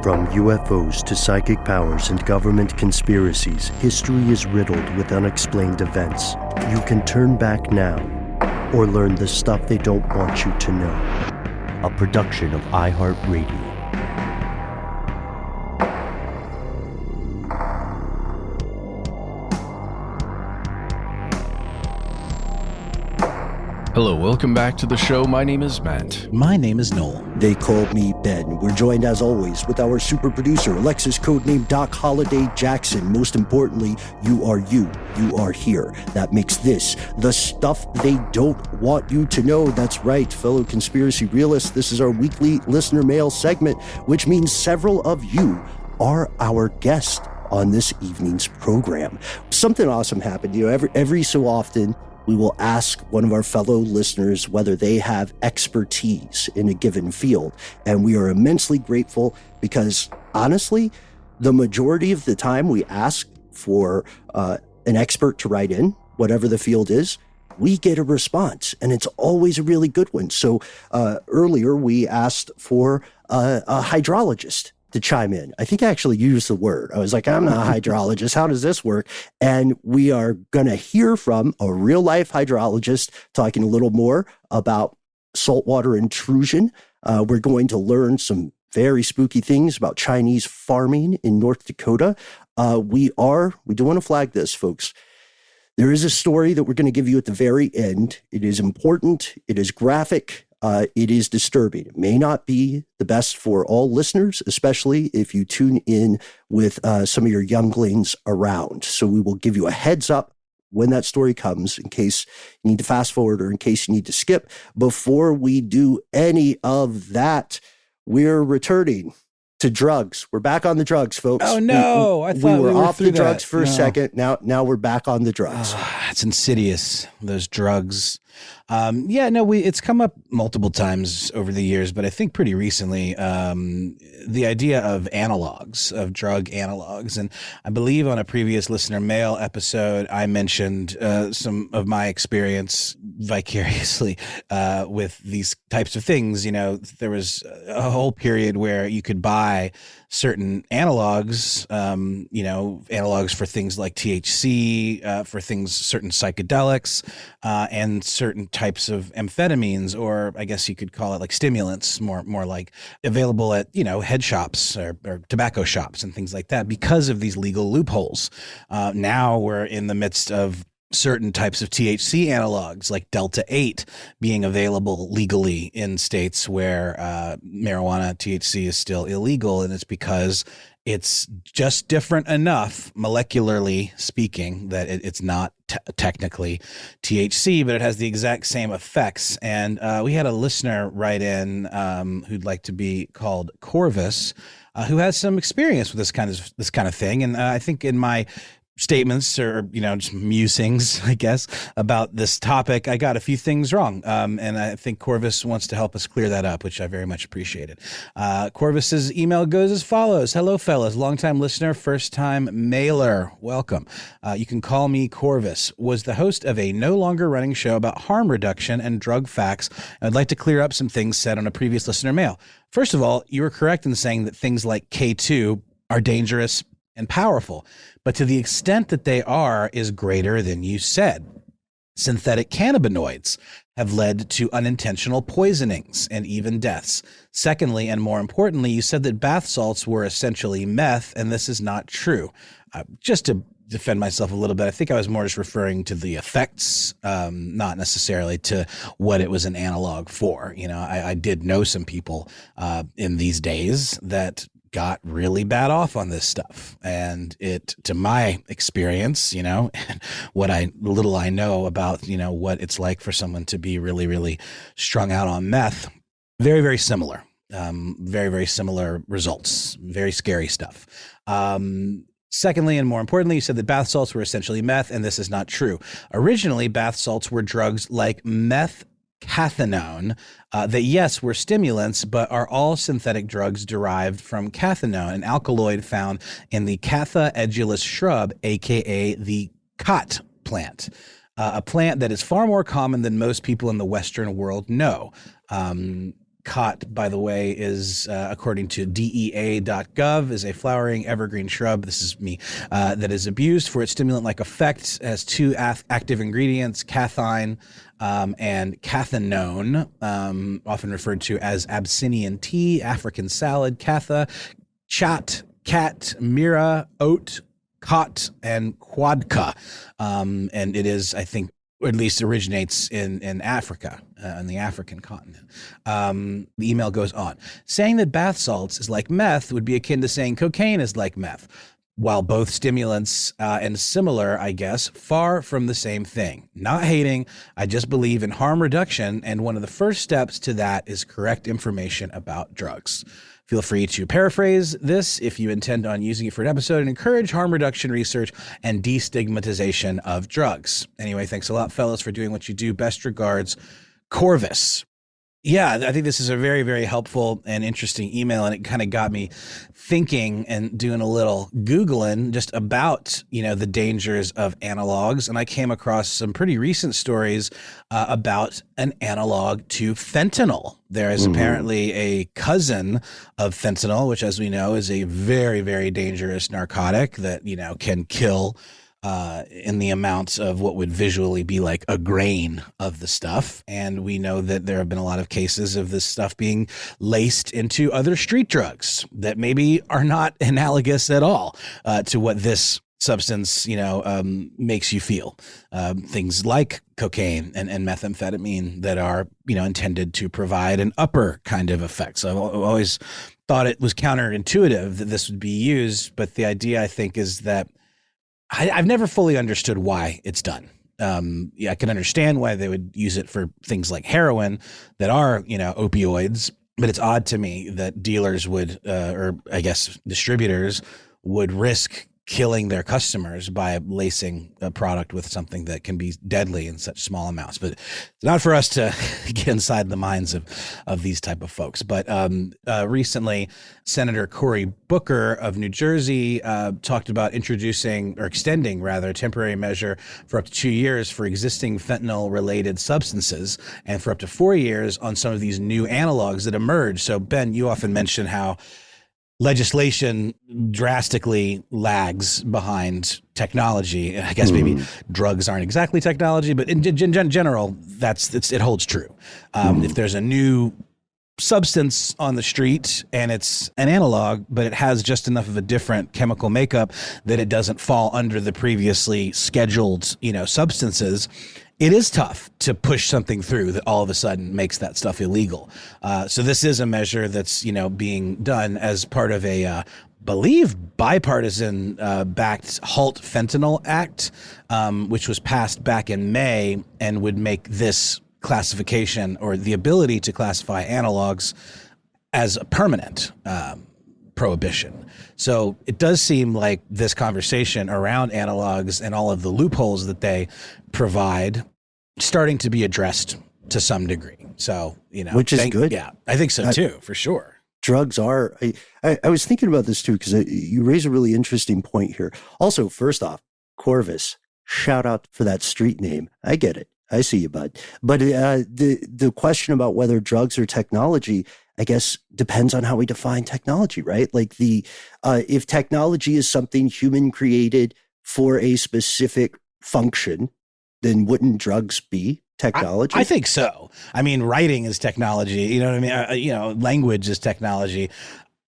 From UFOs to psychic powers and government conspiracies, history is riddled with unexplained events. You can turn back now or learn the stuff they don't want you to know. A production of iHeartRadio. Hello, welcome back to the show. My name is Matt. My name is Noel. They call me Ben. We're joined as always with our super producer, Alexis, codename Doc Holiday Jackson. Most importantly, you are you. You are here. That makes this the stuff they don't want you to know. That's right, fellow conspiracy realists. This is our weekly listener mail segment, which means several of you are our guests on this evening's program. Something awesome happened. You know, every so often, we will ask one of our fellow listeners whether they have expertise in a given field. And we are immensely grateful because, honestly, the majority of the time we ask for an expert to write in, whatever the field is, we get a response, and it's always a really good one. So earlier we asked for a hydrologist to chime in. I think I actually used the word. I was like, I'm not a hydrologist. How does this work? And we are going to hear from a real life hydrologist talking a little more about saltwater intrusion. We're going to learn some very spooky things about Chinese farming in North Dakota. We do want to flag this, folks. There is a story that we're going to give you at the very end. It is important. It is graphic. It is disturbing. It may not be the best for all listeners, especially if you tune in with some of your younglings around. So we will give you a heads up when that story comes in case you need to fast forward or in case you need to skip. Before we do any of that, we're returning to drugs. We're back on the drugs, folks. Oh, no. I thought we were off the drugs that. for a second. Now we're back on the drugs. It's insidious, those drugs. It's come up multiple times over the years, but I think pretty recently, the idea of analogs, of drug analogs. And I believe on a previous listener mail episode, I mentioned some of my experience vicariously with these types of things. You know, there was a whole period where you could buy certain analogs, analogs for things like THC, for certain psychedelics, and certain types of amphetamines, or I guess you could call it like stimulants, more like available at, head shops or tobacco shops and things like that because of these legal loopholes. Now we're in the midst of certain types of THC analogs like Delta 8 being available legally in states where marijuana, THC is still illegal. And it's because it's just different enough, molecularly speaking, that it's not technically THC, but it has the exact same effects. And we had a listener write in who'd like to be called Corvus, who has some experience with this kind of thing. And I think in my statements or, just musings, I guess, about this topic, I got a few things wrong. And I think Corvus wants to help us clear that up, which I very much appreciated. Corvus's email goes as follows. Hello, fellas. Longtime listener, first time mailer. Welcome. You can call me Corvus. Was the host of a no longer running show about harm reduction and drug facts. I'd like to clear up some things said on a previous listener mail. First of all, you were correct in saying that things like K2 are dangerous and powerful, but to the extent that they are is greater than you said. Synthetic cannabinoids have led to unintentional poisonings and even deaths. Secondly, and more importantly, you said that bath salts were essentially meth, and this is not true. Just to defend myself a little bit, I think I was more just referring to the effects, not necessarily to what it was an analog for. I did know some people in these days that got really bad off on this stuff. And it, to my experience, and what little I know about, what it's like for someone to be really, really strung out on meth, very, very similar, very, very similar results, very scary stuff. Secondly, and more importantly, you said that bath salts were essentially meth, and this is not true. Originally, bath salts were drugs like cathinone that, yes, were stimulants, but are all synthetic drugs derived from cathinone, an alkaloid found in the Catha edulis shrub, aka the khat plant, a plant that is far more common than most people in the Western world know. Khat, by the way, is, according to DEA.gov, is a flowering evergreen shrub. This is me, that is abused for its stimulant-like effect. It has two active ingredients, cathine and cathinone, often referred to as Abyssinian tea, African salad, katha, chat, cat, mira, oat, khat, and quadka. And it is, I think, or at least originates in Africa, on the African continent. The email goes on. Saying that bath salts is like meth would be akin to saying cocaine is like meth. While both stimulants and similar, I guess, far from the same thing. Not hating, I just believe in harm reduction, and one of the first steps to that is correct information about drugs. Feel free to paraphrase this if you intend on using it for an episode, and encourage harm reduction research and destigmatization of drugs. Anyway, thanks a lot, fellas, for doing what you do. Best regards, Corvus. Yeah, I think this is a very, very helpful and interesting email, and it kind of got me thinking and doing a little Googling just about, the dangers of analogs. And I came across some pretty recent stories about an analog to fentanyl. There is apparently a cousin of fentanyl, which, as we know, is a very, very dangerous narcotic that, can kill in the amounts of what would visually be like a grain of the stuff. And we know that there have been a lot of cases of this stuff being laced into other street drugs that maybe are not analogous at all to what this substance, makes you feel. Things like cocaine and methamphetamine that are, intended to provide an upper kind of effect. So I've always thought it was counterintuitive that this would be used. But the idea, I think, is that I've never fully understood why it's done. I can understand why they would use it for things like heroin that are, opioids, but it's odd to me that dealers would, or I guess distributors would risk killing their customers by lacing a product with something that can be deadly in such small amounts. But it's not for us to get inside the minds of these type of folks. But recently, Senator Cory Booker of New Jersey talked about introducing, or extending rather, a temporary measure for up to 2 years for existing fentanyl-related substances, and for up to 4 years on some of these new analogs that emerge. So, Ben, you often mention how legislation drastically lags behind technology. I guess maybe drugs aren't exactly technology, but in general, it holds true. If there's a new substance on the street and it's an analog, but it has just enough of a different chemical makeup that it doesn't fall under the previously scheduled, substances, it is tough to push something through that all of a sudden makes that stuff illegal. So this is a measure that's, being done as part of a, believe bipartisan backed Halt Fentanyl Act, which was passed back in May and would make this classification, or the ability to classify analogs, as a permanent prohibition. So it does seem like this conversation around analogs and all of the loopholes that they provide starting to be addressed to some degree. So, which is good. Yeah, I think so too, for sure. Drugs are, I was thinking about this too, because you raise a really interesting point here. Also, first off, Corvus, shout out for that street name. I get it. I see you, bud. But the question about whether drugs are technology, I guess, depends on how we define technology, right? Like if technology is something human created for a specific function, then wouldn't drugs be technology? I think so. I mean, writing is technology. You know what I mean? Language is technology.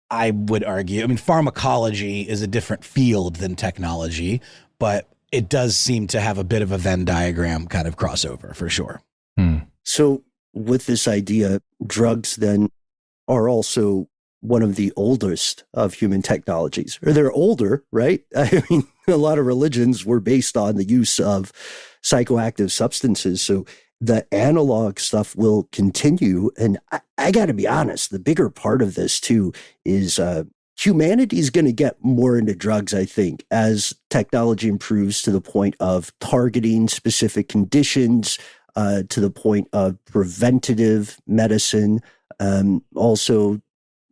I would argue. I mean, pharmacology is a different field than technology, but it does seem to have a bit of a Venn diagram kind of crossover for sure. So with this idea, drugs then are also one of the oldest of human technologies, or they're older, right? I mean, a lot of religions were based on the use of psychoactive substances. So the analog stuff will continue. And I got to be honest, the bigger part of this too is humanity is going to get more into drugs, I think, as technology improves to the point of targeting specific conditions, to the point of preventative medicine. Also,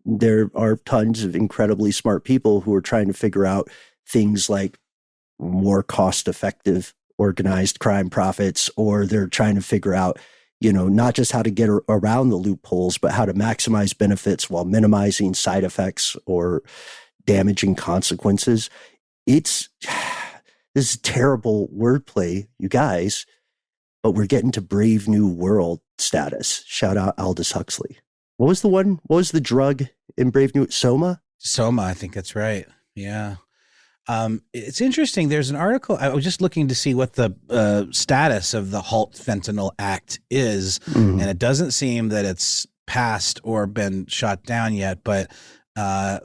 there are tons of incredibly smart people who are trying to figure out things like more cost-effective organized crime profits, or they're trying to figure out, not just how to get around the loopholes, but how to maximize benefits while minimizing side effects or damaging consequences. This is terrible wordplay, you guys, but we're getting to Brave New World status. Shout out Aldous Huxley. What was the drug in Brave New? Soma, I think that's right. Yeah. It's interesting. There's an article. I was just looking to see what the status of the Halt Fentanyl Act is. And it doesn't seem that it's passed or been shot down yet. But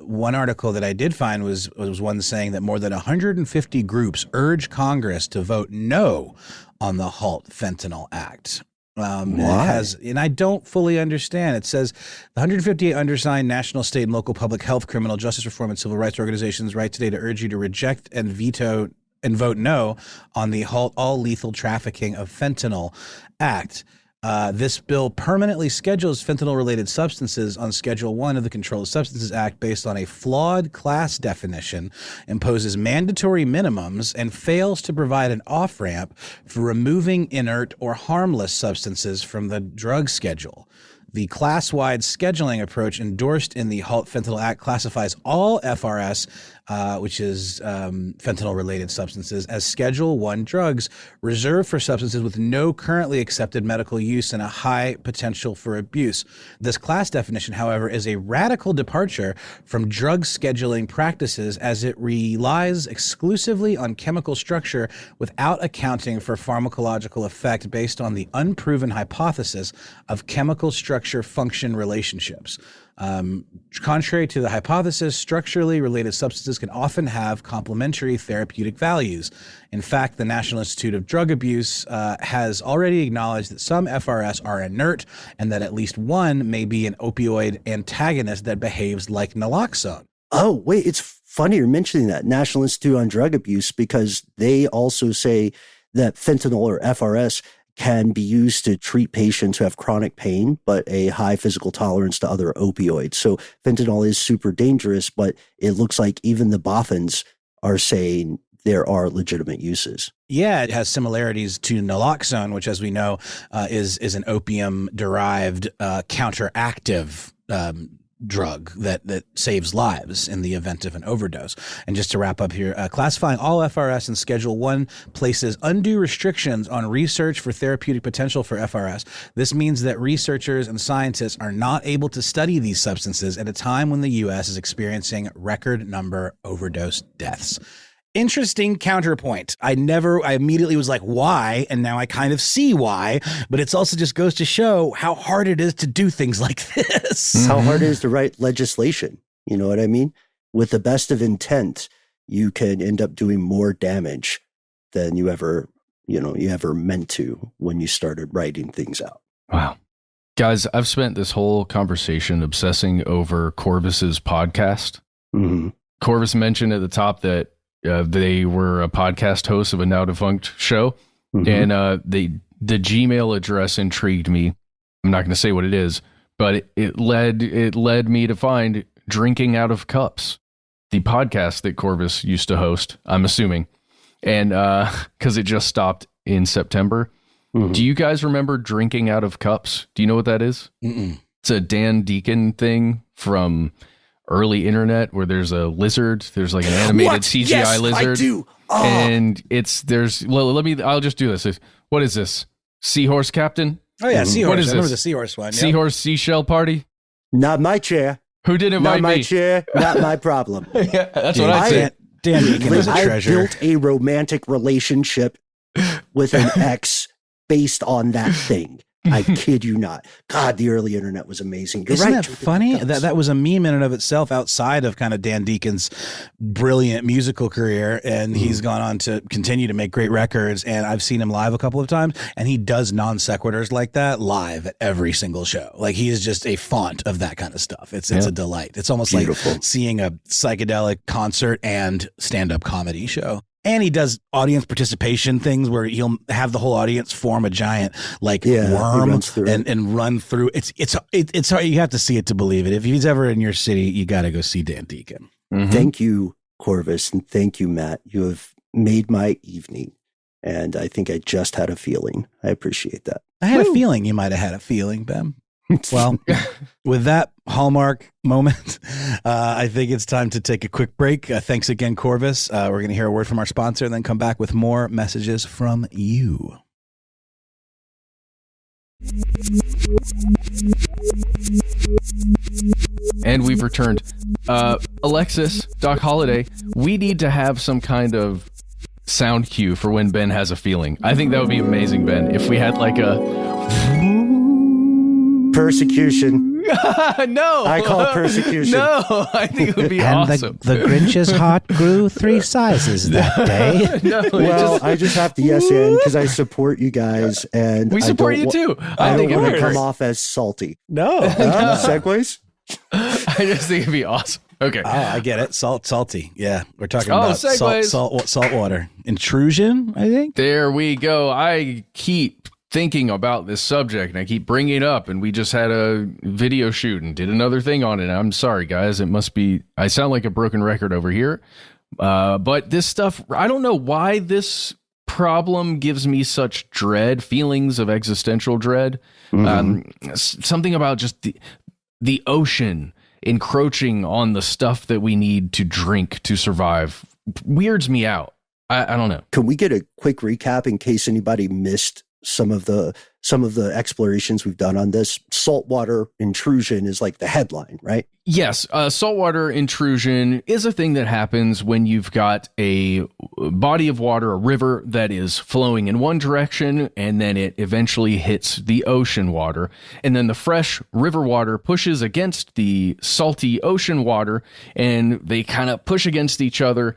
one article that I did find was one saying that more than 150 groups urge Congress to vote no on the Halt Fentanyl Act. Why? And I don't fully understand. It says the 158 undersigned national, state, and local public health, criminal justice reform, and civil rights organizations write today to urge you to reject and veto and vote no on the Halt All Lethal Trafficking of Fentanyl Act. This bill permanently schedules fentanyl-related substances on Schedule 1 of the Controlled Substances Act based on a flawed class definition, imposes mandatory minimums, and fails to provide an off-ramp for removing inert or harmless substances from the drug schedule. The class-wide scheduling approach endorsed in the Halt Fentanyl Act classifies all FRS, which is fentanyl-related substances, as Schedule 1 drugs reserved for substances with no currently accepted medical use and a high potential for abuse. This class definition, however, is a radical departure from drug scheduling practices as it relies exclusively on chemical structure without accounting for pharmacological effect based on the unproven hypothesis of chemical structure-function relationships. Contrary to the hypothesis, structurally related substances can often have complementary therapeutic values. In fact, the National Institute of Drug Abuse has already acknowledged that some FRS are inert and that at least one may be an opioid antagonist that behaves like naloxone. Oh, wait, it's funny you're mentioning that, National Institute on Drug Abuse, because they also say that fentanyl or FRS can be used to treat patients who have chronic pain, but a high physical tolerance to other opioids. So fentanyl is super dangerous, but it looks like even the boffins are saying there are legitimate uses. Yeah, it has similarities to naloxone, which, as we know, is an opium-derived counteractive drug that saves lives in the event of an overdose. And just to wrap up here, classifying all FRS in Schedule 1 places undue restrictions on research for therapeutic potential for FRS. This means that researchers and scientists are not able to study these substances at a time when the U.S. is experiencing record number overdose deaths. Interesting counterpoint. I immediately was like, why? And now I kind of see why, but it's also just goes to show how hard it is to do things like this. How hard it is to write legislation. You know what I mean? With the best of intent, you can end up doing more damage than you ever meant to when you started writing things out. Wow. Guys, I've spent this whole conversation obsessing over Corvus's podcast. Mm-hmm. Corvus mentioned at the top that they were a podcast host of a now defunct show, and the Gmail address intrigued me. I'm not going to say what it is, but it led me to find Drinking Out of Cups, the podcast that Corvus used to host, I'm assuming, and because it just stopped in September. Mm-hmm. Do you guys remember Drinking Out of Cups? Do you know what that is? Mm-mm. It's a Dan Deacon thing from early internet where there's a lizard. There's like an animated CGI yes, lizard. I do. Oh. And I'll just do this. What is this? Seahorse Captain? Oh yeah, Seahorse. What is I remember this? the Seahorse one. Yep. Seahorse Seashell Party? Not my chair. Who did invite me? Not my chair. Not my problem. Yeah, that's what I said. Dan Deacon is a treasure. I built a romantic relationship with an ex based on that thing. I kid you not. God, the early internet was amazing. You're Isn't right. that funny? That was a meme in and of itself outside of kind of Dan Deacon's brilliant musical career. And he's gone on to continue to make great records. And I've seen him live a couple of times. And he does non sequiturs like that live at every single show. Like he is just a font of that kind of stuff. It's a delight. It's almost beautiful. Like seeing a psychedelic concert and stand-up comedy show. And he does audience participation things where he'll have the whole audience form a giant worm and run through. It's hard. You have to see it to believe it. If he's ever in your city, you got to go see Dan Deacon. Mm-hmm. Thank you, Corvus, and thank you, Matt. You have made my evening, and I think I just had a feeling. I appreciate that. I had a feeling you might have had a feeling, Ben. Well, with that hallmark moment, I think it's time to take a quick break. Thanks again, Corvus. We're going to hear a word from our sponsor and then come back with more messages from you. And we've returned. Alexis, Doc Holliday, we need to have some kind of sound cue for when Ben has a feeling. I think that would be amazing, Ben, if we had like a... Persecution. No, I call it persecution. No, I think it would be and awesome. The Grinch's heart grew 3 sizes that day. No, Well, I just have to yes and because I support you guys, and we support you too. I think don't want to it'd be come great. off as salty. No. Segues. I just think it'd be awesome. Okay. Oh, I get it. Salty. Yeah. We're talking about segues. saltwater. Intrusion, I think. There we go. I keep thinking about this subject and I keep bringing it up, and we just had a video shoot and did another thing on it. I'm sorry, guys. It must be, I sound like a broken record over here. But this stuff, I don't know why this problem gives me such dread, feelings of existential dread. Something about just the ocean encroaching on the stuff that we need to drink to survive weirds me out. I don't know. Can we get a quick recap in case anybody missed some of the explorations we've done on this? Saltwater intrusion is like the headline, right? Yes, saltwater intrusion is a thing that happens when you've got a body of water, a river that is flowing in one direction, and then it eventually hits the ocean water. And then the fresh river water pushes against the salty ocean water, and they kind of push against each other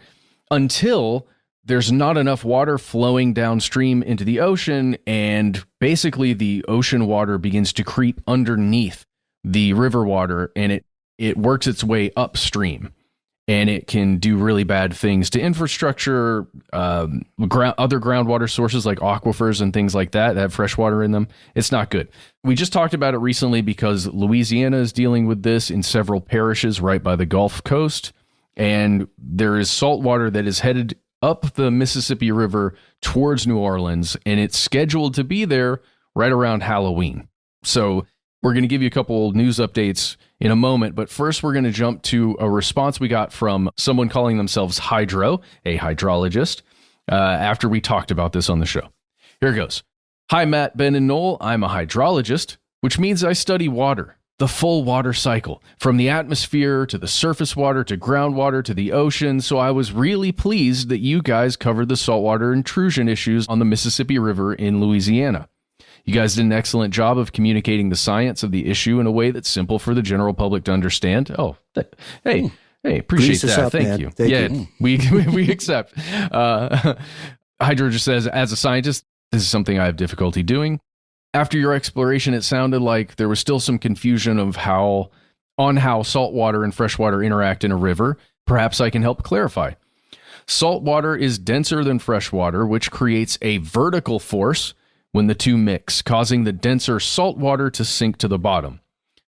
until there's not enough water flowing downstream into the ocean, and basically the ocean water begins to creep underneath the river water, and it works its way upstream, and it can do really bad things to infrastructure, other groundwater sources like aquifers and things like that have fresh water in them. It's not good. We just talked about it recently because Louisiana is dealing with this in several parishes right by the Gulf Coast, and there is salt water that is headed up the Mississippi River towards New Orleans, and it's scheduled to be there right around Halloween. So we're going to give you a couple news updates in a moment, but first we're going to jump to a response we got from someone calling themselves Hydro, a hydrologist, after we talked about this on the show. Here it goes. Hi, Matt, Ben, and Noel. I'm a hydrologist, which means I study water. The full water cycle, from the atmosphere to the surface water to groundwater to the ocean. So I was really pleased that you guys covered the saltwater intrusion issues on the Mississippi River in Louisiana. You guys did an excellent job of communicating the science of the issue in a way that's simple for the general public to understand. Oh, hey, appreciate that. Up, Thank man. you. Thank yeah, you. we accept. Hydro just says, as a scientist, this is something I have difficulty doing. After your exploration, it sounded like there was still some confusion of how saltwater and freshwater interact in a river. Perhaps I can help clarify. Saltwater is denser than freshwater, which creates a vertical force when the two mix, causing the denser saltwater to sink to the bottom.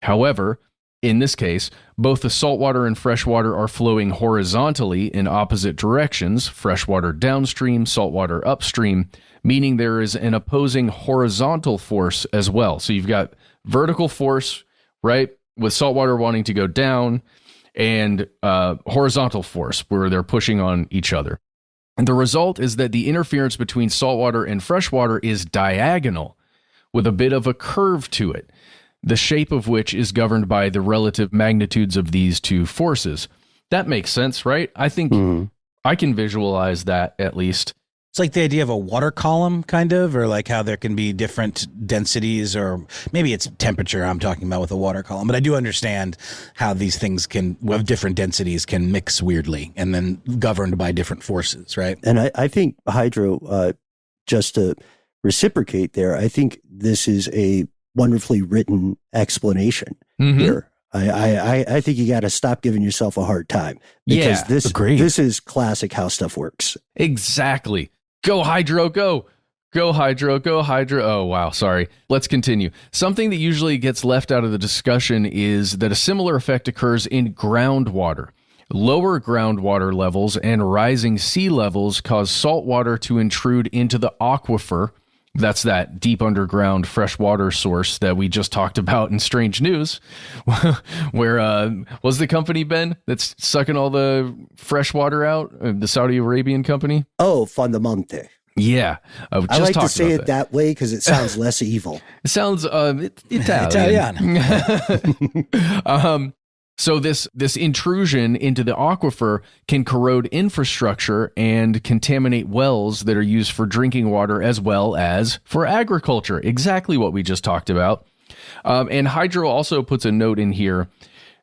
However, in this case, both the saltwater and freshwater are flowing horizontally in opposite directions, freshwater downstream, saltwater upstream, meaning there is an opposing horizontal force as well. So you've got vertical force, right, with saltwater wanting to go down, and horizontal force where they're pushing on each other. And the result is that the interference between saltwater and freshwater is diagonal, with a bit of a curve to it, the shape of which is governed by the relative magnitudes of these two forces. That makes sense, right? I think I can visualize that at least. It's like the idea of a water column, kind of, or like how there can be different densities, or maybe it's temperature I'm talking about with a water column. But I do understand how these things with different densities can mix weirdly and then governed by different forces, right? And I think, Hydro, just to reciprocate there, I think this is a wonderfully written explanation here. I think you got to stop giving yourself a hard time, because this is classic how stuff works. Exactly. Go Hydro, go. Go Hydro, go Hydro. Oh, wow. Sorry. Let's continue. Something that usually gets left out of the discussion is that a similar effect occurs in groundwater. Lower groundwater levels and rising sea levels cause salt water to intrude into the aquifer That's that deep underground freshwater source that we just talked about in Strange News, where was the company, Ben, that's sucking all the fresh water out? The Saudi Arabian company? Oh, Fondamente. Yeah. I like to say it that way because it sounds less evil. It sounds Italian. So this intrusion into the aquifer can corrode infrastructure and contaminate wells that are used for drinking water as well as for agriculture. Exactly what we just talked about. And Hydro also puts a note in here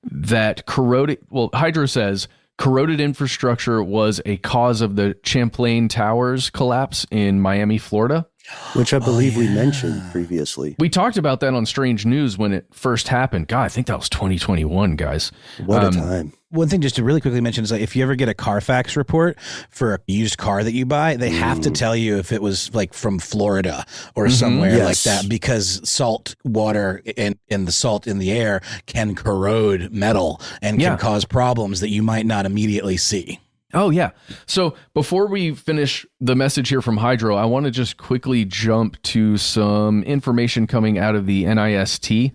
that Hydro says corroded infrastructure was a cause of the Champlain Towers collapse in Miami, Florida. Which I believe we mentioned previously. We talked about that on Strange News when it first happened. God, I think that was 2021, guys. What a time. One thing just to really quickly mention is, like, if you ever get a Carfax report for a used car that you buy, they have to tell you if it was like from Florida or somewhere like that, because salt water and the salt in the air can corrode metal and can cause problems that you might not immediately see. Oh, yeah. So before we finish the message here from Hydro, I want to just quickly jump to some information coming out of the NIST,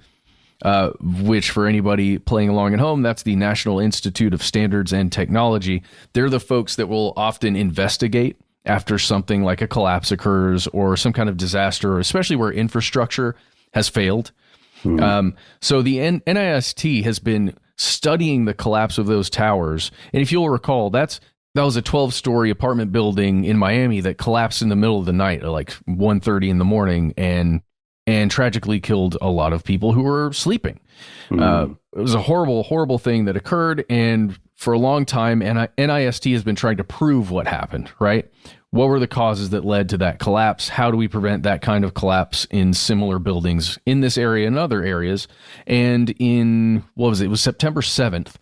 which for anybody playing along at home, that's the National Institute of Standards and Technology. They're the folks that will often investigate after something like a collapse occurs or some kind of disaster, especially where infrastructure has failed. So the NIST has been studying the collapse of those towers. And if you'll recall, that was a 12-story apartment building in Miami that collapsed in the middle of the night at like 1:30 in the morning and tragically killed a lot of people who were sleeping. It was a horrible, horrible thing that occurred. And for a long time, NIST has been trying to prove what happened, right? What were the causes that led to that collapse? How do we prevent that kind of collapse in similar buildings in this area and other areas? And it was September 7th,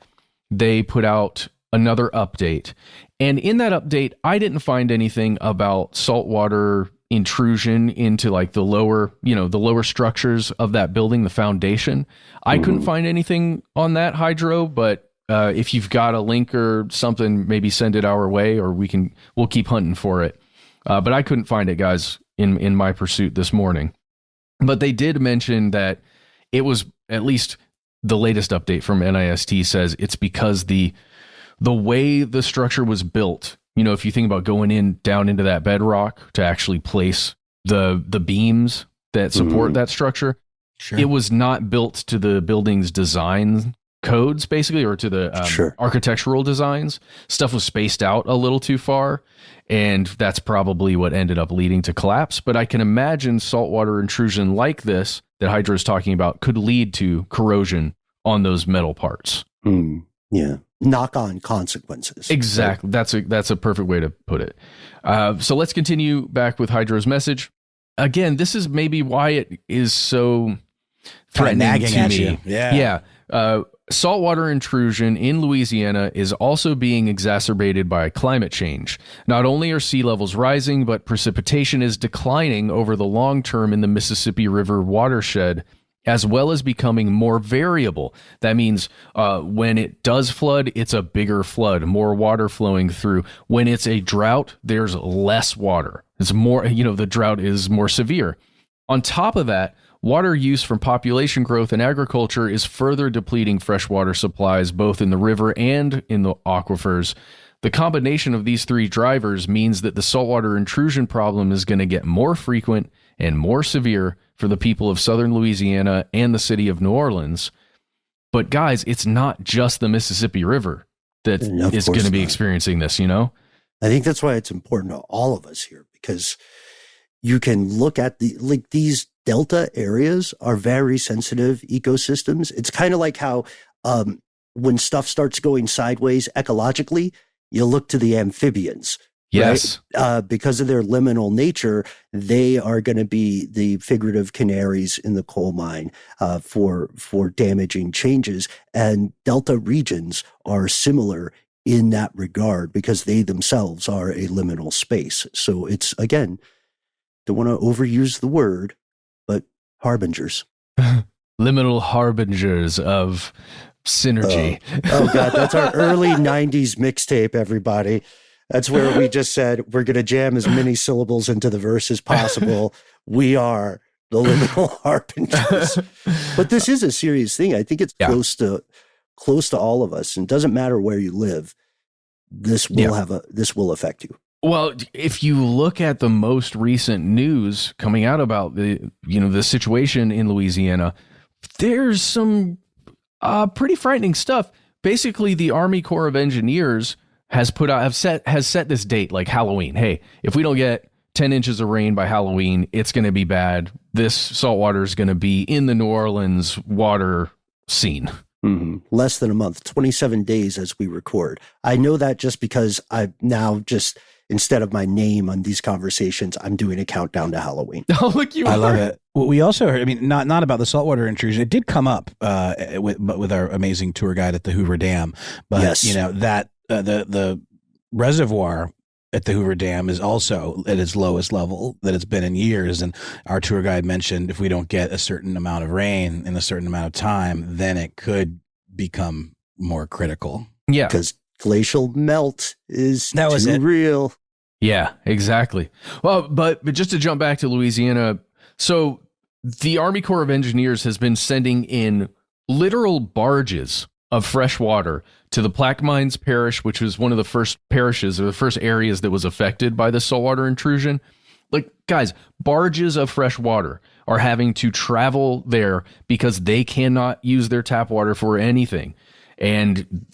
they put out another update. And in that update, I didn't find anything about saltwater intrusion into like the lower structures of that building, the foundation. I couldn't find anything on that, Hydro, but if you've got a link or something, maybe send it our way, or we'll keep hunting for it. But I couldn't find it, guys, in my pursuit this morning. But they did mention that it was, at least the latest update from NIST says, it's because the way the structure was built. You know, if you think about going down into that bedrock to actually place the beams that support that structure, it was not built to the building's design codes, basically, or to the architectural designs. Stuff was spaced out a little too far, and that's probably what ended up leading to collapse. But I can imagine saltwater intrusion like this that Hydro is talking about could lead to corrosion on those metal parts. Yeah. Knock-on consequences. Exactly. Right? That's a perfect way to put it. So let's continue back with Hydro's message. Again, this is maybe why it is so threatening to me. Yeah. Saltwater intrusion in Louisiana is also being exacerbated by climate change. Not only are sea levels rising, but precipitation is declining over the long term in the Mississippi River watershed, as well as becoming more variable. That means when it does flood, it's a bigger flood, more water flowing through. When it's a drought, there's less water. It's more, the drought is more severe. On top of that, water use from population growth and agriculture is further depleting freshwater supplies, both in the river and in the aquifers. The combination of these three drivers means that the saltwater intrusion problem is going to get more frequent and more severe for the people of southern Louisiana and the city of New Orleans. But guys, it's not just the Mississippi River that is going to be experiencing this, I think that's why it's important to all of us here, because you can look at these delta areas are very sensitive ecosystems. It's kind of like how when stuff starts going sideways ecologically, you look to the amphibians. Yes. Right? Because of their liminal nature, they are going to be the figurative canaries in the coal mine for damaging changes. And delta regions are similar in that regard because they themselves are a liminal space. So it's, again, don't want to overuse the word, but harbingers. Liminal harbingers of synergy. Oh God, that's our early 90s mixtape, everybody. That's where we just said we're going to jam as many syllables into the verse as possible We are the liminal harbingers. But this is a serious thing. I think it's close to all of us. And it doesn't matter where you live. This will affect you. Well, if you look at the most recent news coming out about the situation in Louisiana, there's some pretty frightening stuff. Basically, the Army Corps of Engineers has set this date, like Halloween. Hey, if we don't get 10 inches of rain by Halloween, it's going to be bad. This saltwater is going to be in the New Orleans water scene. Mm-hmm. Less than a month, 27 days as we record. I know that just because I've now just, instead of my name on these conversations, I'm doing a countdown to Halloween. Oh, look, I love it. Well, we also heard, I mean, not about the saltwater intrusion. It did come up with our amazing tour guide at the Hoover Dam. But, yes. That the reservoir at the Hoover Dam is also at its lowest level that it's been in years. And our tour guide mentioned if we don't get a certain amount of rain in a certain amount of time, then it could become more critical. Yeah. Because glacial melt is too real. Yeah, exactly. Well, but just to jump back to Louisiana, so the Army Corps of Engineers has been sending in literal barges of fresh water to the Plaquemines Parish, which was one of the first parishes or the first areas that was affected by the saltwater intrusion. Like, guys, barges of fresh water are having to travel there because they cannot use their tap water for anything. And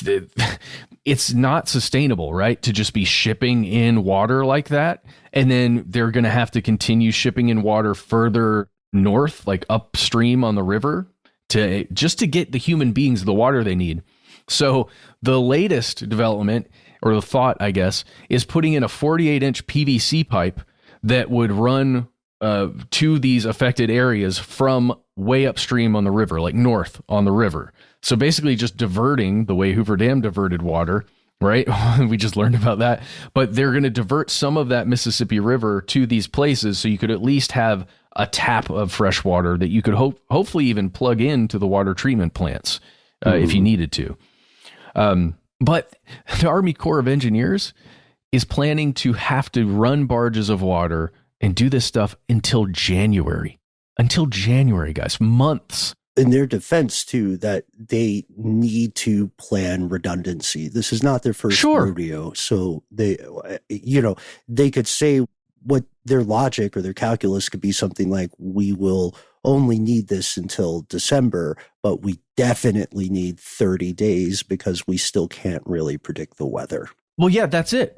it's not sustainable, right? To just be shipping in water like that. And then they're going to have to continue shipping in water further north, like upstream on the river, to get the human beings the water they need. So the latest development, or the thought, I guess, is putting in a 48-inch PVC pipe that would run to these affected areas from way upstream on the river, like north on the river. So basically just diverting the way Hoover Dam diverted water, right? We just learned about that. But they're going to divert some of that Mississippi River to these places so you could at least have a tap of fresh water that you could hopefully even plug into the water treatment plants if you needed to. But the Army Corps of Engineers is planning to have to run barges of water and do this stuff until January. Until January, guys. Months. In their defense, too, that they need to plan redundancy. This is not their first rodeo. So they could say what their logic or their calculus could be something like, we will only need this until December, but we definitely need 30 days because we still can't really predict the weather. Well, yeah, that's it.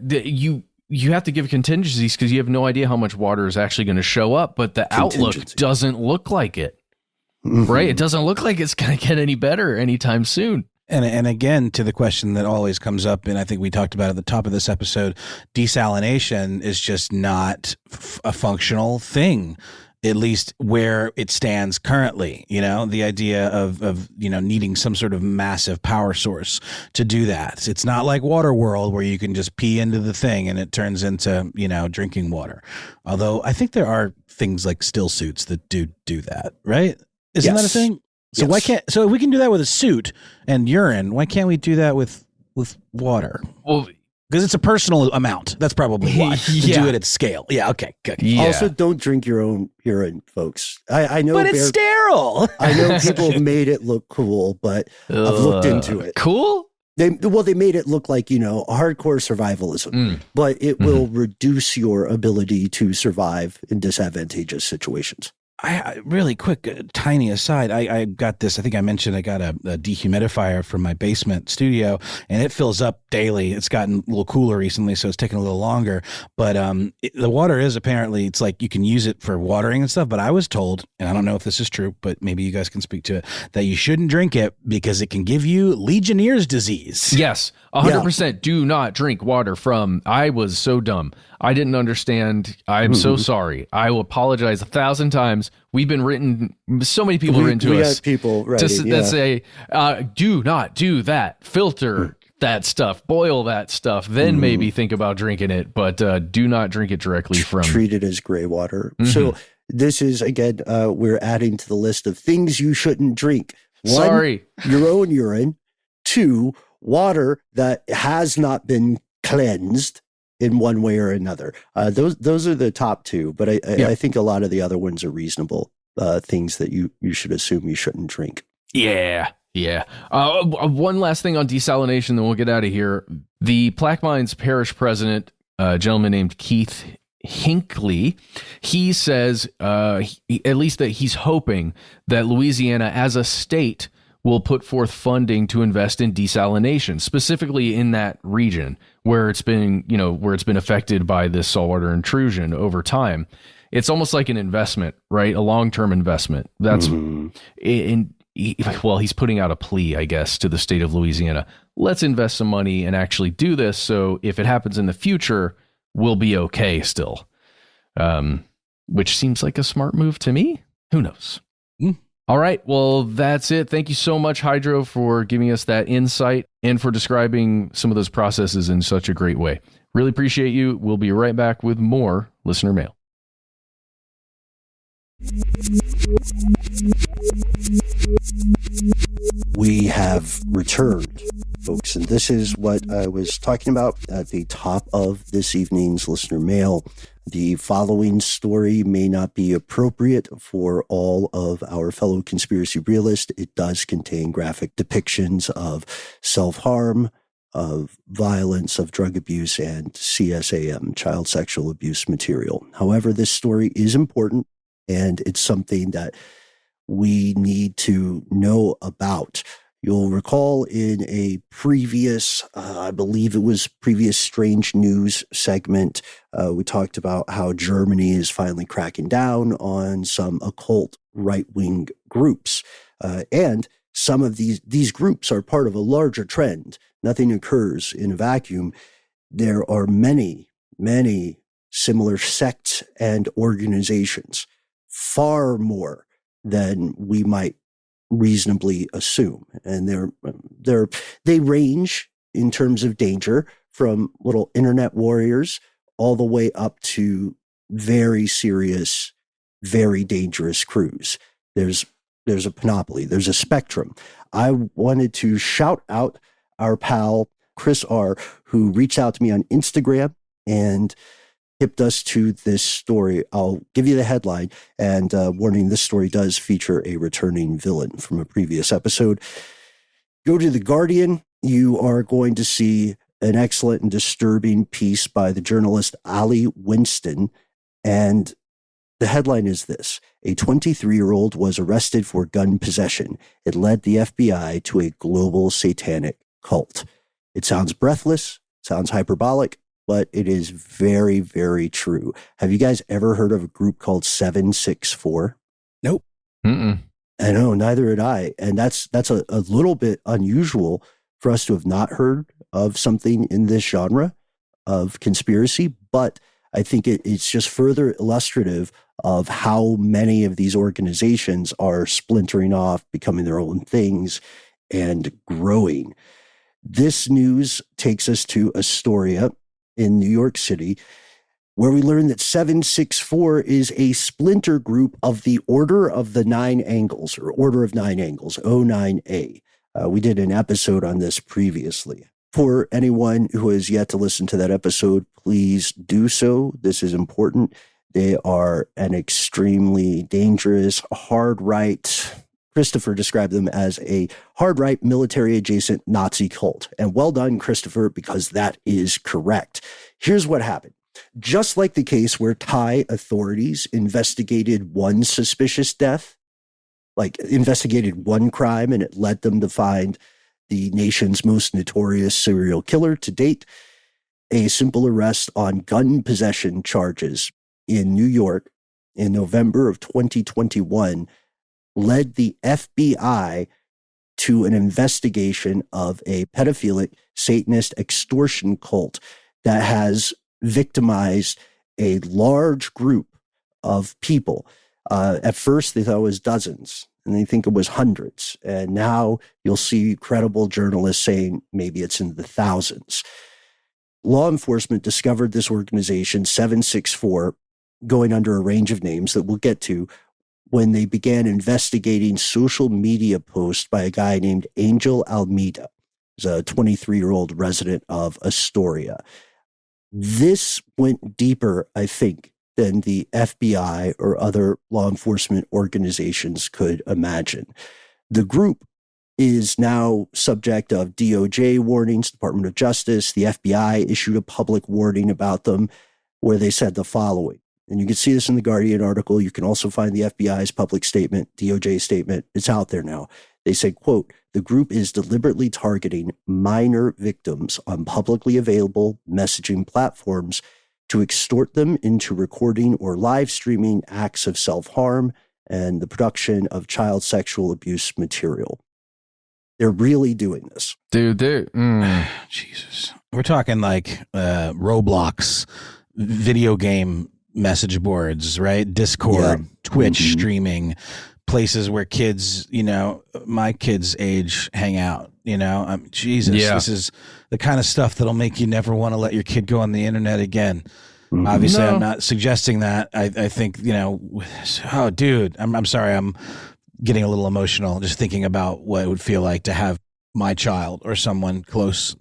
You have to give contingencies because you have no idea how much water is actually going to show up, but the outlook doesn't look like it. Mm-hmm. Right? It doesn't look like it's going to get any better anytime soon. And again, to the question that always comes up, and I think we talked about at the top of this episode, desalination is just not a functional thing, at least where it stands currently. The idea of needing some sort of massive power source to do that. It's not like Waterworld where you can just pee into the thing and it turns into, drinking water. Although I think there are things like still suits that do that, right? Isn't that a thing? So why can't, so if we can do that with a suit and urine, why can't we do that with water? Well, because it's a personal amount. That's probably why. Do it at scale. Yeah. Okay. Good. Yeah. Also, don't drink your own urine, folks. I know, but it's sterile. I know people have made it look cool, but I've looked into it. Cool. They made it look like, hardcore survivalism, but it will reduce your ability to survive in disadvantageous situations. I really quick, tiny aside. I got this. I think I mentioned I got a dehumidifier from my basement studio, and it fills up daily. It's gotten a little cooler recently, so it's taking a little longer. But the water is apparently, it's like you can use it for watering and stuff. But I was told, and I don't know if this is true, but maybe you guys can speak to it, that you shouldn't drink it because it can give you Legionnaire's disease. Yes, 100%. Do not drink water from. I was so dumb. I didn't understand. I'm so sorry. I will apologize 1,000 times. We've been written. So many people written to us. People that say, "Do not do that. Filter that stuff. Boil that stuff. Then maybe think about drinking it. But do not drink it directly from. Treat it as gray water." So this is again. We're adding to the list of things you shouldn't drink. 1, your own urine. 2, water that has not been cleansed. in one way or another. Those are the top two, but I think a lot of the other ones are reasonable things that you should assume you shouldn't drink. Yeah. One last thing on desalination, then we'll get out of here. The Plaquemines Parish president, a gentleman named Keith Hinckley, he says at least that he's hoping that Louisiana as a state will put forth funding to invest in desalination, specifically in that region where it's been affected by this saltwater intrusion over time. It's almost like an investment, right? A long-term investment. That's he's putting out a plea, I guess, to the state of Louisiana. Let's invest some money and actually do this. So if it happens in the future, we'll be okay still. Which seems like a smart move to me. Who knows? All right. Well, that's it. Thank you so much, Hydro, for giving us that insight and for describing some of those processes in such a great way. Really appreciate you. We'll be right back with more listener mail. We have returned, folks, and this is what I was talking about at the top of this evening's listener mail. The following story may not be appropriate for all of our fellow conspiracy realists. It does contain graphic depictions of self-harm, of violence, of drug abuse, and CSAM, child sexual abuse material. However, this story is important, and it's something that we need to know about. You'll recall in a previous, I believe it was previous Strange News segment, we talked about how Germany is finally cracking down on some occult right-wing groups. And some of these groups are part of a larger trend. Nothing occurs in a vacuum. There are many, many similar sects and organizations, far more than we might reasonably assume. And they range in terms of danger from little internet warriors all the way up to very serious, very dangerous crews. There's a panoply. There's a spectrum. I wanted to shout out our pal, Chris R., who reached out to me on Instagram and hipped us to this story. I'll give you the headline, and warning, this story does feature a returning villain from a previous episode. Go to The Guardian. You are going to see an excellent and disturbing piece by the journalist Ali Winston, and the headline is this: a 23-year-old was arrested for gun possession. It led the FBI to a global satanic cult. It sounds breathless, sounds hyperbolic, but it is very, very true. Have you guys ever heard of a group called 764? Nope. Mm-mm. I know, neither had I. And that's a little bit unusual for us to have not heard of something in this genre of conspiracy, but I think it's just further illustrative of how many of these organizations are splintering off, becoming their own things, and growing. This news takes us to Astoria in New York City, where we learn that 764 is a splinter group of the Order of the Nine Angles, or Order of Nine Angles, O9A. We did an episode on this previously. For anyone who has yet to listen to that episode, please do so. This is important. They are an extremely dangerous, hard right. Christopher described them as a hard right, military adjacent Nazi cult. And well done, Christopher, because that is correct. Here's what happened. Just like the case where Thai authorities investigated one suspicious death, like investigated one crime, and it led them to find the nation's most notorious serial killer to date, a simple arrest on gun possession charges in New York in November of 2021 led the FBI to an investigation of a pedophilic Satanist extortion cult that has victimized a large group of people. At first, they thought it was dozens, and they think it was hundreds. And now you'll see credible journalists saying maybe it's in the thousands. Law enforcement discovered this organization, 764, going under a range of names that we'll get to, when they began investigating social media posts by a guy named Angel Almeida, who's a 23-year-old resident of Astoria. This went deeper, I think, than the FBI or other law enforcement organizations could imagine. The group is now subject of DOJ warnings, Department of Justice. The FBI issued a public warning about them where they said the following. And you can see this in the Guardian article. You can also find the FBI's public statement, DOJ statement. It's out there now. They say, quote, the group is deliberately targeting minor victims on publicly available messaging platforms to extort them into recording or live streaming acts of self-harm and the production of child sexual abuse material. They're really doing this. Dude, Jesus. We're talking like Roblox, video game message boards, right? Discord, Twitch streaming, places where kids, my kids' age hang out, Jesus, this is the kind of stuff that'll make you never want to let your kid go on the internet again. Obviously, I'm not suggesting that. I think, oh, dude, I'm sorry. I'm getting a little emotional just thinking about what it would feel like to have my child or someone close,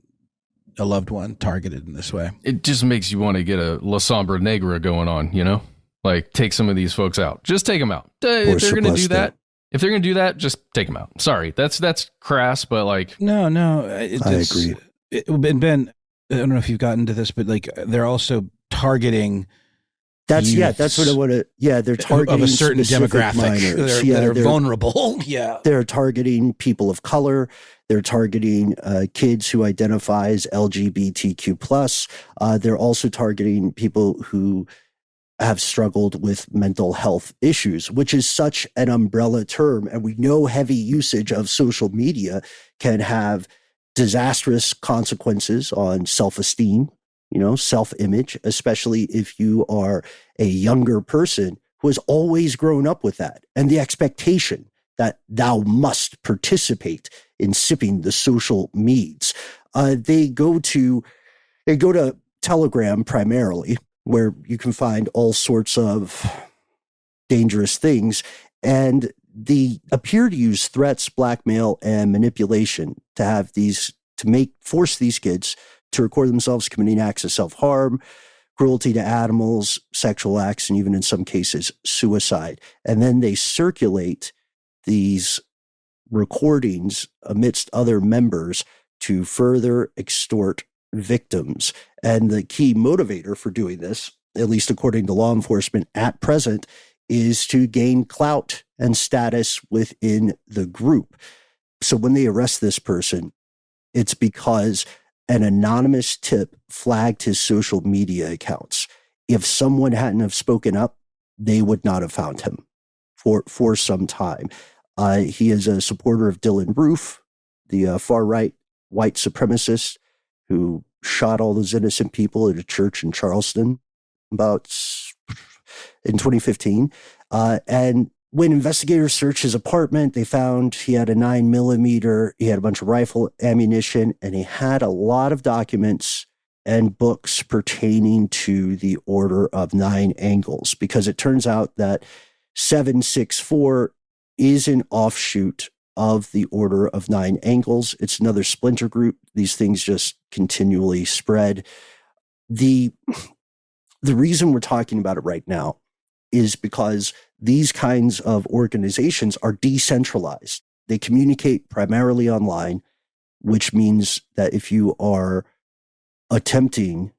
a loved one, targeted in this way. It just makes you want to get a La Sombra Negra going on, Like, take some of these folks out. Just take them out. If they're going to do that, just take them out. Sorry, that's crass, but like... No, I agree. Ben, I don't know if you've gotten to this, but like, they're also targeting... That's what I want to. Yeah, they're targeting of a certain demographic minors. that are vulnerable. Yeah, they're targeting people of color. They're targeting kids who identify as LGBTQ+. They're also targeting people who have struggled with mental health issues, which is such an umbrella term. And we know heavy usage of social media can have disastrous consequences on self-esteem, self-image, especially if you are a younger person who has always grown up with that and the expectation that thou must participate in sipping the social meads. They go to Telegram primarily, where you can find all sorts of dangerous things, and they appear to use threats, blackmail, and manipulation to force these kids to record themselves committing acts of self-harm, cruelty to animals, sexual acts, and even in some cases, suicide. And then they circulate these recordings amidst other members to further extort victims. And the key motivator for doing this, at least according to law enforcement at present, is to gain clout and status within the group. So when they arrest this person, it's because an anonymous tip flagged his social media accounts. If someone hadn't have spoken up, they would not have found him for some time. He is a supporter of Dylan Roof, the far-right white supremacist who shot all those innocent people at a church in Charleston in 2015. And when investigators searched his apartment, they found he had a 9mm, he had a bunch of rifle ammunition, and he had a lot of documents and books pertaining to the Order of Nine Angles, because it turns out that 764 is an offshoot of the Order of Nine Angles. It's another splinter group. These things just continually spread. The reason we're talking about it right now is because these kinds of organizations are decentralized. They communicate primarily online, which means that if you are attempting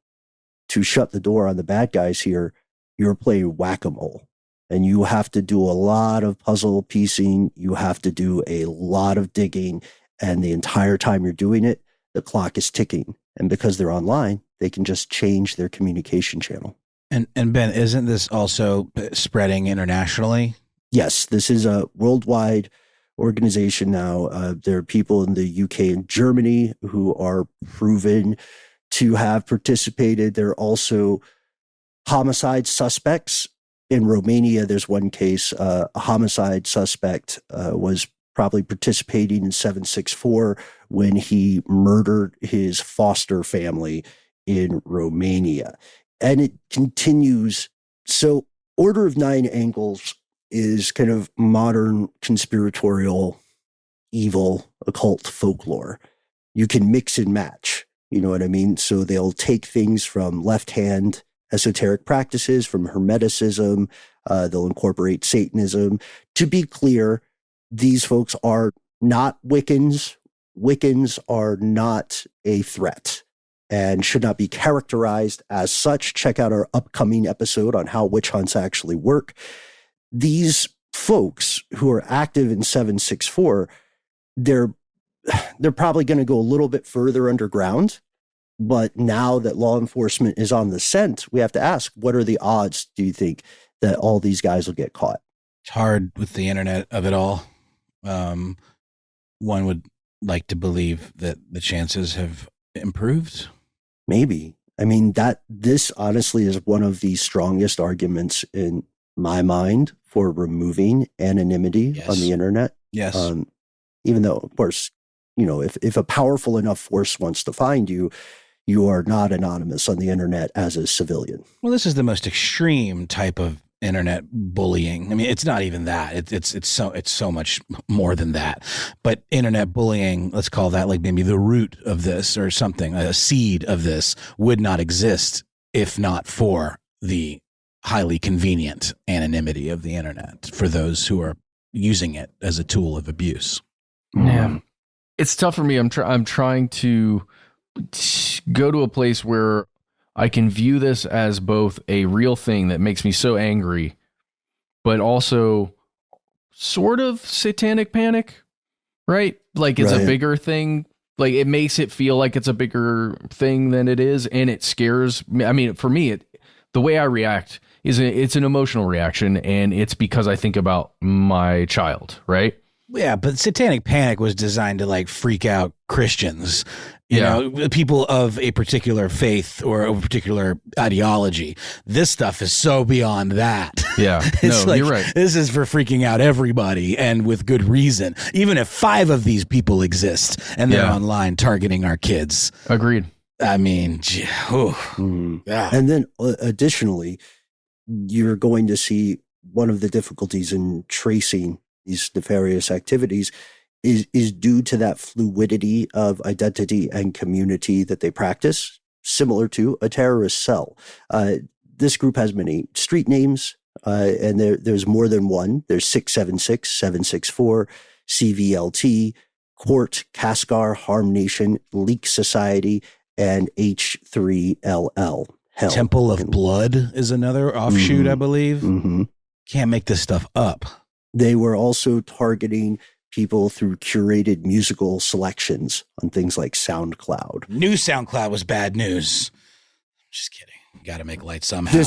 to shut the door on the bad guys here, you're playing whack-a-mole. And you have to do a lot of puzzle piecing. You have to do a lot of digging. And the entire time you're doing it, the clock is ticking. And because they're online, they can just change their communication channel. And Ben, isn't this also spreading internationally? Yes, this is a worldwide organization now. There are people in the UK and Germany who are proven to have participated. There are also homicide suspects. In Romania, there's one case, a homicide suspect was probably participating in 764 when he murdered his foster family in Romania. And it continues. So Order of Nine Angles is kind of modern conspiratorial, evil, occult folklore. You can mix and match You know what I mean? So they'll take things from left-hand esoteric practices, from Hermeticism. They'll incorporate Satanism. To be clear, these folks are not Wiccans. Wiccans are not a threat and should not be characterized as such. Check out our upcoming episode on how witch hunts actually work. These folks who are active in 764, they're probably going to go a little bit further underground. But now that law enforcement is on the scent, we have to ask, what are the odds, do you think, that all these guys will get caught? It's hard with the internet of it all. One would like to believe that the chances have improved. Maybe. I mean, this honestly is one of the strongest arguments in my mind for removing anonymity on the internet. Yes. Even though, of course, you know, if a powerful enough force wants to find you, you are not anonymous on the internet as a civilian. Well, this is the most extreme type of internet bullying. I mean, it's not even that. It's so much more than that. But internet bullying, let's call that like maybe the root of this or something, a seed of this, would not exist if not for the highly convenient anonymity of the internet for those who are using it as a tool of abuse. Yeah. It's tough for me. I'm trying to go to a place where I can view this as both a real thing that makes me so angry, but also sort of satanic panic, right? Like it's a bigger thing. Like it makes it feel like it's a bigger thing than it is. And it scares me. I mean, for me, the way I react is it's an emotional reaction, and it's because I think about my child, right? Yeah, but satanic panic was designed to like freak out Christians, you know, people of a particular faith or a particular ideology. This stuff is so beyond that. Yeah, it's no, you're right. This is for freaking out everybody, and with good reason. Even if 5 of these people exist and they're online targeting our kids. Agreed. I mean, And then additionally, you're going to see one of the difficulties in tracing these nefarious activities is due to that fluidity of identity and community that they practice, similar to a terrorist cell. This group has many street names, and there's more than one. There's 676, 764, CVLT, Court, Cascar, Harm Nation, Leak Society, and H3LL. Hell. Temple of Blood is another offshoot, I believe. Can't make this stuff up. They were also targeting people through curated musical selections on things like SoundCloud. New SoundCloud was bad news. Just kidding. Got to make light somehow.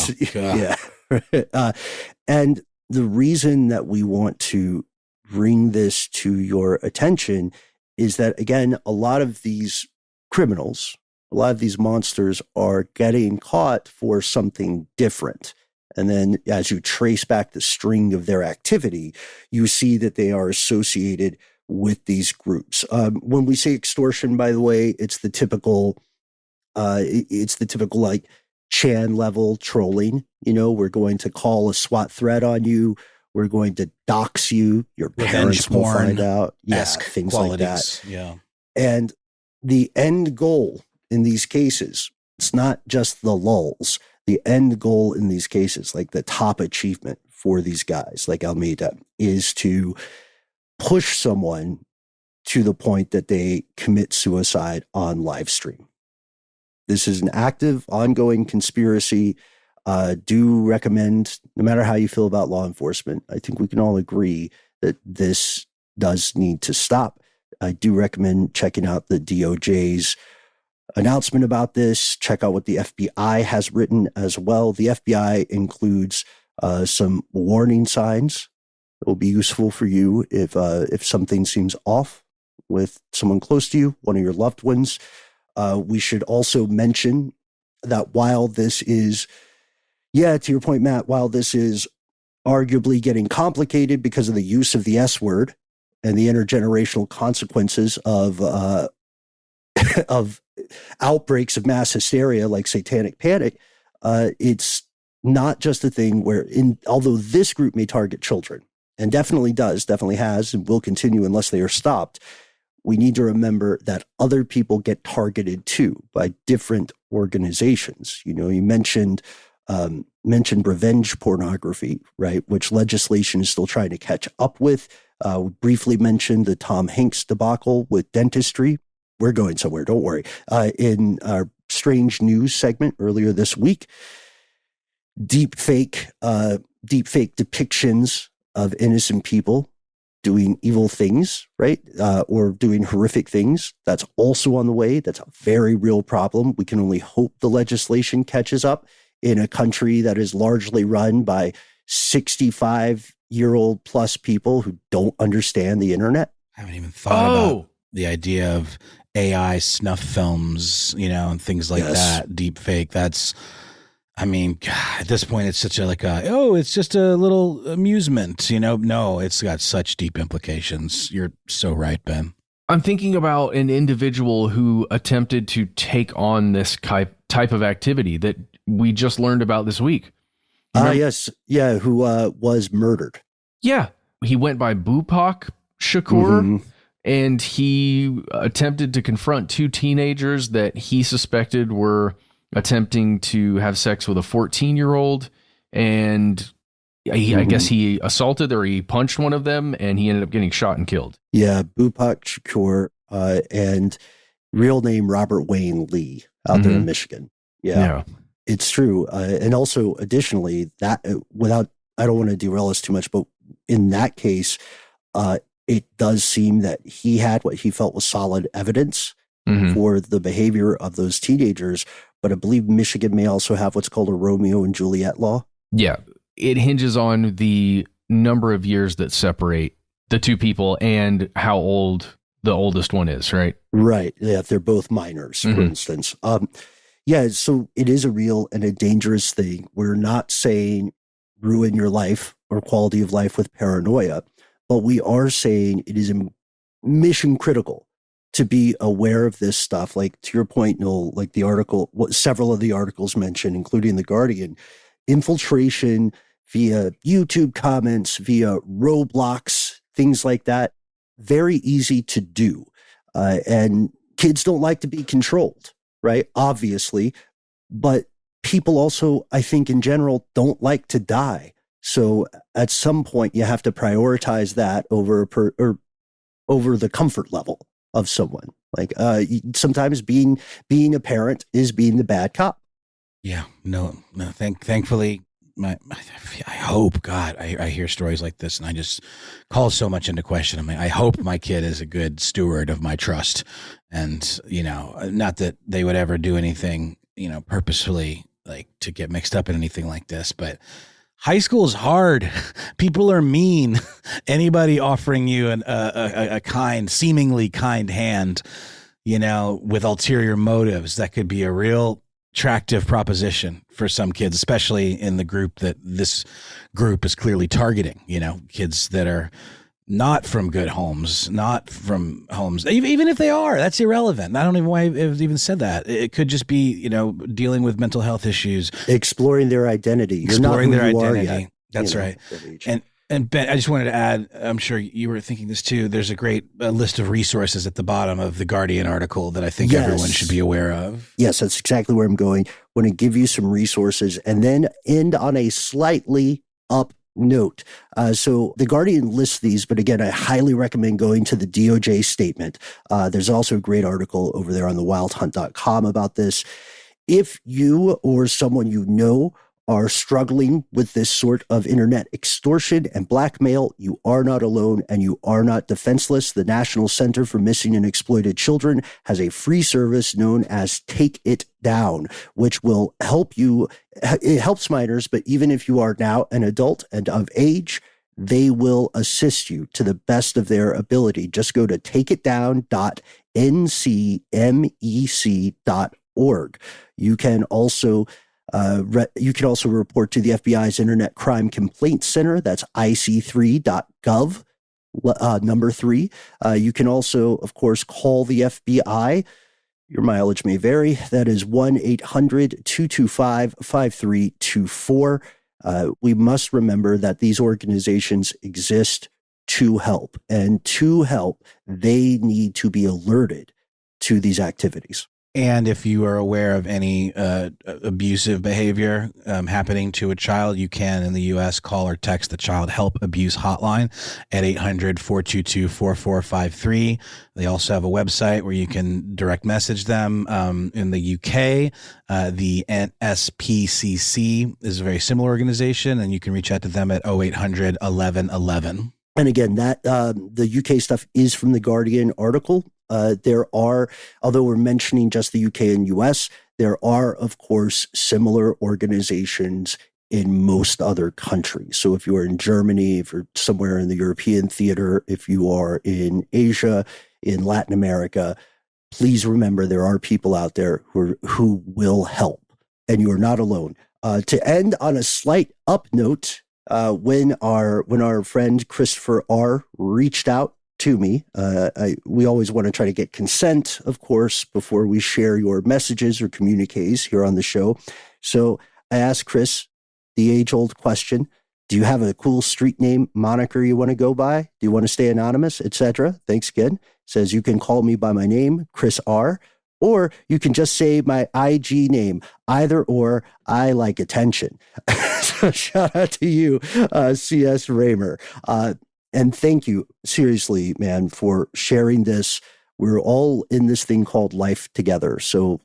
And the reason that we want to bring this to your attention is that, again, a lot of these criminals, a lot of these monsters are getting caught for something different. And then as you trace back the string of their activity, you see that they are associated with these groups. When we say extortion, by the way, it's the typical like Chan level trolling. You know, we're going to call a SWAT threat on you. We're going to dox you. Your parents will find out. Yeah, things qualities. Like that. Yeah. And the end goal in these cases, it's not just the lulls. The end goal in these cases, like the top achievement for these guys, like Almeida, is to push someone to the point that they commit suicide on live stream. This is an active, ongoing conspiracy. Do recommend, no matter how you feel about law enforcement, I think we can all agree that this does need to stop. I do recommend checking out the DOJ's announcement about this. Check out what the FBI has written as well. The FBI includes some warning signs that will be useful for you if something seems off with someone close to you, one of your loved ones. We should also mention that while this is, to your point, Matt, while this is arguably getting complicated because of the use of the S word and the intergenerational consequences of outbreaks of mass hysteria like satanic panic, it's not just a thing where, although this group may target children, and definitely has, and will continue unless they are stopped, we need to remember that other people get targeted too by different organizations. You know, you mentioned revenge pornography, right? Which legislation is still trying to catch up with. We briefly mentioned the Tom Hanks debacle with dentistry. We're going somewhere, don't worry. In our strange news segment earlier this week, deepfake depictions of innocent people doing evil things, right? Or doing horrific things. That's also on the way. That's a very real problem. We can only hope the legislation catches up in a country that is largely run by 65-year-old plus people who don't understand the internet. I haven't even thought about the idea of AI snuff films, you know, and things like that. Deep fake. That's, I mean, God, at this point, it's such it's just a little amusement, you know? No, it's got such deep implications. You're so right, Ben. I'm thinking about an individual who attempted to take on this type of activity that we just learned about this week. Yes. Yeah. Who was murdered. Yeah. He went by Bupak Shakur, and he attempted to confront two teenagers that he suspected were attempting to have sex with a 14-year-old. And I guess he assaulted or he punched one of them, and he ended up getting shot and killed. Yeah. Bupak Shakur, and real name Robert Wayne Lee out there in Michigan. Yeah. It's true. And also, additionally, that I don't want to derail us too much, but in that case, it does seem that he had what he felt was solid evidence for the behavior of those teenagers. But I believe Michigan may also have what's called a Romeo and Juliet law. Yeah. It hinges on the number of years that separate the two people and how old the oldest one is, right? Right. Yeah, if they're both minors, for instance. Yeah, so it is a real and a dangerous thing. We're not saying ruin your life or quality of life with paranoia, but we are saying it is mission critical to be aware of this stuff. Like, to your point, Noel, like the article, several of the articles mentioned, including The Guardian, infiltration via YouTube comments, via Roblox, things like that, very easy to do. And kids don't like to be controlled. Right, obviously, but people also, I think in general, don't like to die. So at some point, you have to prioritize that over the comfort level of someone. Like sometimes being a parent is being the bad cop. Yeah, no. Thankfully, I hope, God, I hear stories like this and I just call so much into question. I mean, I hope my kid is a good steward of my trust, and, you know, not that they would ever do anything, you know, purposefully, like to get mixed up in anything like this, but high school is hard. People are mean. Anybody offering you a seemingly kind hand, you know, with ulterior motives, that could be a real attractive proposition for some kids, especially in the group that this group is clearly targeting, you know, kids that are not from good homes, not from homes. Even if they are, that's irrelevant. I don't even know why I've even said that. It could just be, you know, dealing with mental health issues. Exploring their identity. Exploring their identity. That's right. And Ben, I just wanted to add, I'm sure you were thinking this too, there's a great list of resources at the bottom of the Guardian article that I think everyone should be aware of. Yes, that's exactly where I'm going. I want to give you some resources and then end on a slightly up note. So the Guardian lists these, but again, I highly recommend going to the DOJ statement. There's also a great article over there on thewildhunt.com about this. If you or someone you know are struggling with this sort of internet extortion and blackmail, you are not alone and you are not defenseless. The National Center for Missing and Exploited Children has a free service known as Take It Down, which will help you. It helps minors, but even if you are now an adult and of age, they will assist you to the best of their ability. Just go to takeitdown.ncmec.org. You can also report to the FBI's Internet Crime Complaint Center. That's ic3.gov, number 3. You can also, of course, call the FBI. Your mileage may vary. That is 1-800-225-5324. We must remember that these organizations exist to help. And to help, they need to be alerted to these activities. And if you are aware of any abusive behavior happening to a child, you can, in the U.S., call or text the Child Help Abuse Hotline at 800-422-4453. They also have a website where you can direct message them. In the U.K., the NSPCC is a very similar organization, and you can reach out to them at 0800 11 11. And again, that the UK stuff is from the Guardian article. There are, although we're mentioning just the UK and US, there are, of course, similar organizations in most other countries. So if you are in Germany, if you're somewhere in the European theater, if you are in Asia, in Latin America, please remember there are people out there who will help, and you are not alone. To end on a slight up note, when our friend Christopher R. reached out to me, we always want to try to get consent, of course, before we share your messages or communiques here on the show. So I asked Chris the age-old question: do you have a cool street name, moniker you want to go by? Do you want to stay anonymous, etc.? Thanks again. Says you can call me by my name, Chris R., or you can just say my IG name. Either or, I like attention. So shout out to you, C.S. Raymer. And thank you, seriously, man, for sharing this. We're all in this thing called life together. So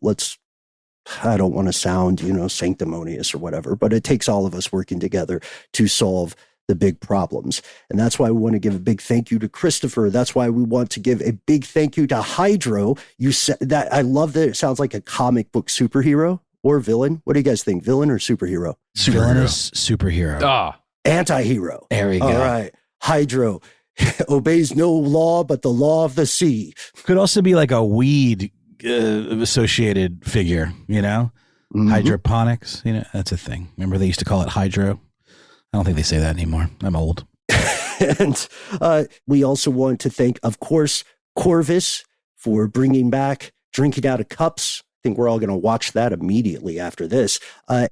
I don't want to sound, sanctimonious or whatever, but it takes all of us working together to solve the big problems. And that's why we want to give a big thank you to Christopher. That's why we want to give a big thank you to Hydro. You said that. I love that. It sounds like a comic book superhero or villain. What do you guys think? Villain or superhero? Villainous superhero. Anti-hero. There we go. All right. Hydro obeys no law but the law of the sea. Could also be like a weed associated figure, Mm-hmm. Hydroponics, that's a thing. Remember they used to call it hydro? I don't think they say that anymore. I'm old. And we also want to thank, of course, Corvus for bringing back Drinking Out of Cups. I think we're all going to watch that immediately after this.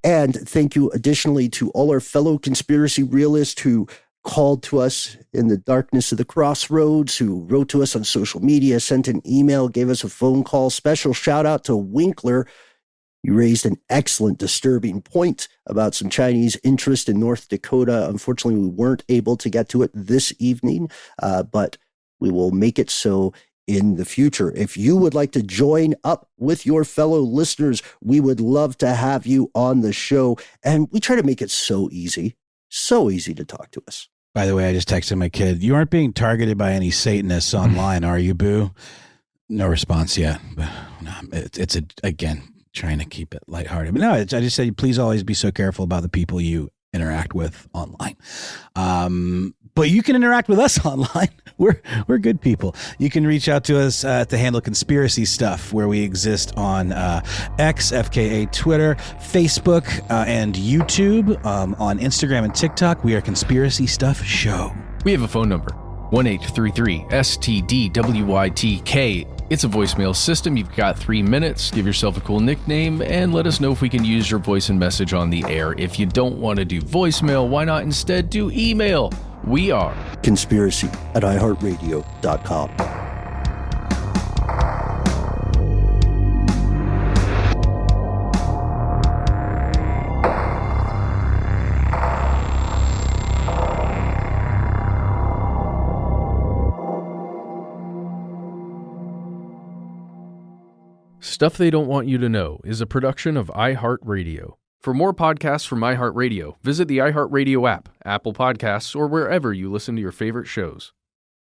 And thank you additionally to all our fellow conspiracy realists who called to us in the darkness of the crossroads, who wrote to us on social media, sent an email, gave us a phone call. Special shout out to Winkler. You raised an excellent, disturbing point about some Chinese interest in North Dakota. Unfortunately, we weren't able to get to it this evening, but we will make it so in the future. If you would like to join up with your fellow listeners, we would love to have you on the show. And we try to make it so easy to talk to us. By the way, I just texted my kid, you aren't being targeted by any Satanists online, are you, boo? No response yet. But no, it's again, trying to keep it lighthearted. But no, I just said, please always be so careful about the people you interact with online. But you can interact with us online. We're good people. You can reach out to us at the handle Conspiracy Stuff, where we exist on X, FKA Twitter, Facebook, and YouTube. On Instagram and TikTok, we are Conspiracy Stuff Show. We have a phone number, 1-833-STDWYTK. It's a voicemail system. You've got 3 minutes. Give yourself a cool nickname and let us know if we can use your voice and message on the air. If you don't want to do voicemail, why not instead do email? We are Conspiracy at iHeartRadio.com. Stuff They Don't Want You to Know is a production of iHeartRadio. For more podcasts from iHeartRadio, visit the iHeartRadio app, Apple Podcasts, or wherever you listen to your favorite shows.